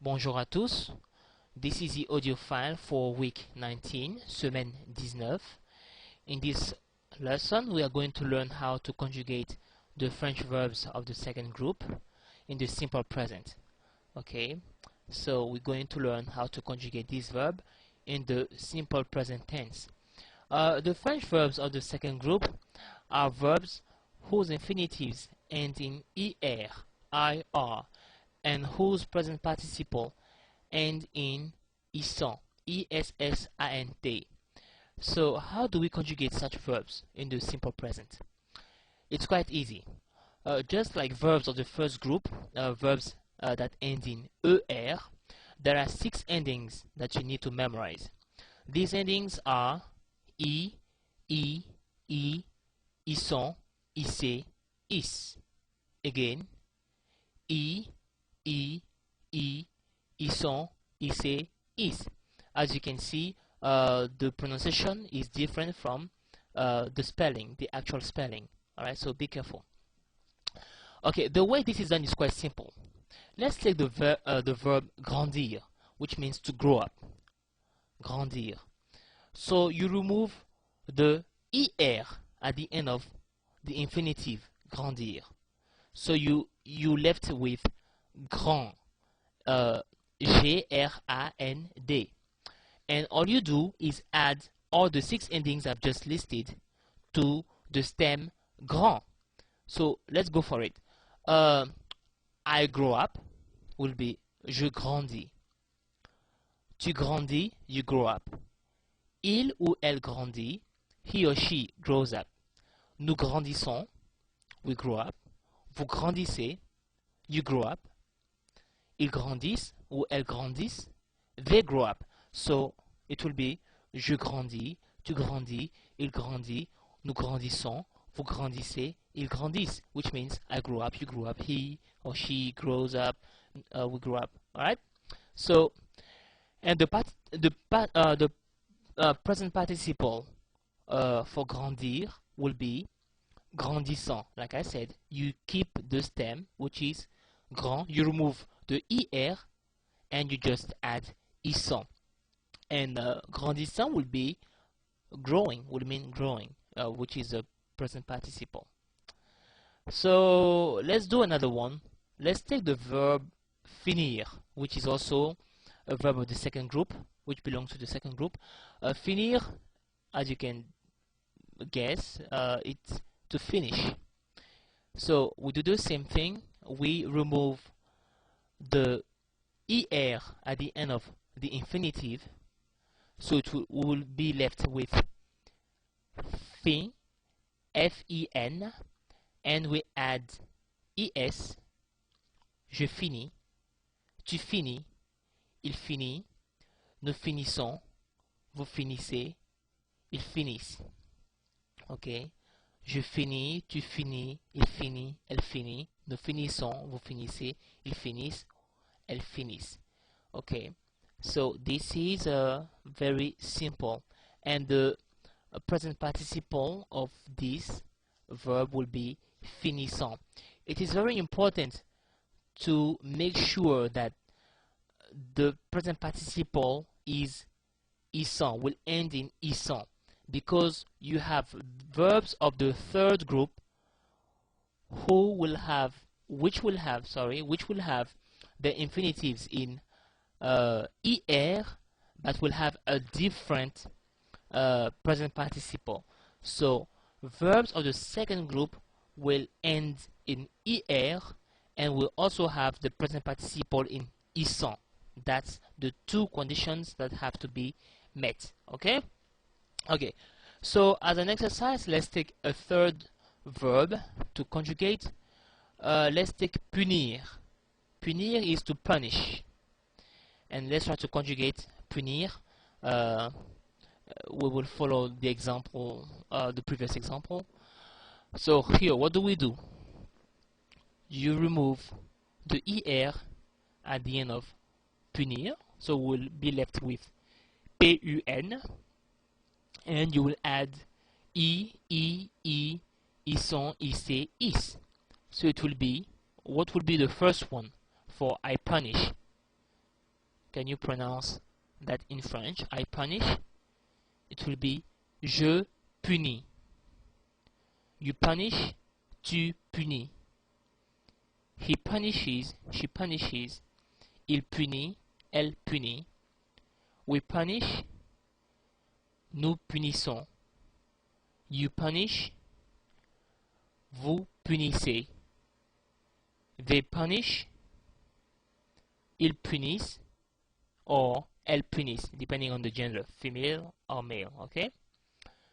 Bonjour à tous. This is the audio file for week 19, semaine 19. In this lesson, we are going to learn how to conjugate the French verbs of the second group in the simple present. Okay, so we're going to learn how to conjugate this verb in the simple present tense. The French verbs of the second group are verbs whose infinitives end in er, ir, and whose present participle end in issant, issint. So how do we conjugate such verbs in the simple present? It's quite easy. Just like verbs of the first group, verbs that end in er, there are 6 endings that you need to memorize. These endings are I, issant, issé, is. Again, I, issant, issé, is. As you can see, the pronunciation is different from the spelling, the actual spelling. Alright, so be careful. Okay, the way this is done is quite simple. Let's take the verb grandir, which means to grow up. Grandir. So you remove the er at the end of the infinitive grandir. So you left with grand, G-R-A-N-D. And all you do is add all the 6 endings I've just listed to the stem grand. So let's go for it. I grow up will be je grandis. Tu grandis, you grow up. Il ou elle grandit, he or she grows up. Nous grandissons, we grow up. Vous grandissez, you grow up. Ils grandissent ou elles grandissent, they grow up. So it will be je grandis, tu grandis, il grandit, nous grandissons, vous grandissez, ils grandissent, which means I grow up, you grow up, he or she grows up, we grow up. Alright? So, and the present participle for grandir will be grandissant. Like I said, you keep the stem, which is grand, you remove the er, and you just add issant. And grandissant will be growing, will mean growing, which is a present participle. So let's do another one. Let's take the verb finir, which is also a verb of the second group, which belongs to the second group. Finir, as you can guess, it's to finish. So we do the same thing. We remove the er at the end of the infinitive, so it will be left with fin, fin, and we add es, je finis, tu finis, il finit, nous finissons, vous finissez, ils finissent. Okay? Je finis, tu finis, il finit, elle finit, nous finissons, vous finissez, ils finissent, elles finissent. Okay, so this is very simple, and the present participle of this verb will be finissant. It is very important to make sure that the present participle is issant, will end in issant, because you have verbs of the third group which will have the infinitives in er, but will have a different present participle. So verbs of the second group will end in er and will also have the present participle in issant. That's the 2 conditions that have to be met. Okay? Okay, so as an exercise, let's take a third verb to conjugate. Let's take punir. Punir is to punish. And let's try to conjugate punir. We will follow the example, the previous example. So here, what do? You remove the er at the end of punir, so we'll be left with pun. And you will add issant, issé, is. So it will be, what will be the first one for I punish? can you pronounce that in French? I punish. It will be je punis. You punish, tu punis. He punishes, she punishes. Il punit, elle punit. We punish, nous punissons. You punish, vous punissez. They punish, ils punissent, or elles punissent, depending on the gender, female or male, okay?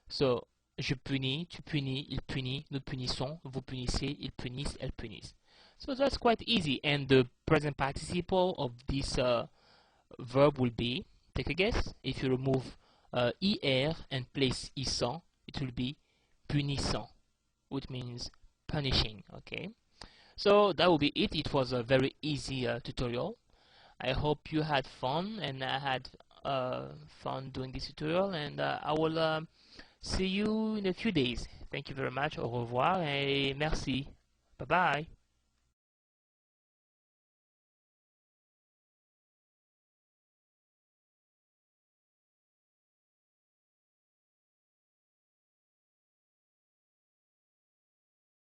So, je punis, tu punis, il punit, nous punissons, vous punissez, ils punissent, elles punissent. So that's quite easy, and the present participle of this verb will be, take a guess, if you remove er and place issant, it will be punissant, which means punishing, okay? So that will be it. It was a very easy tutorial. I hope you had fun, and I had fun doing this tutorial, and I will see you in a few days. Thank you very much. Au revoir et merci. Bye bye.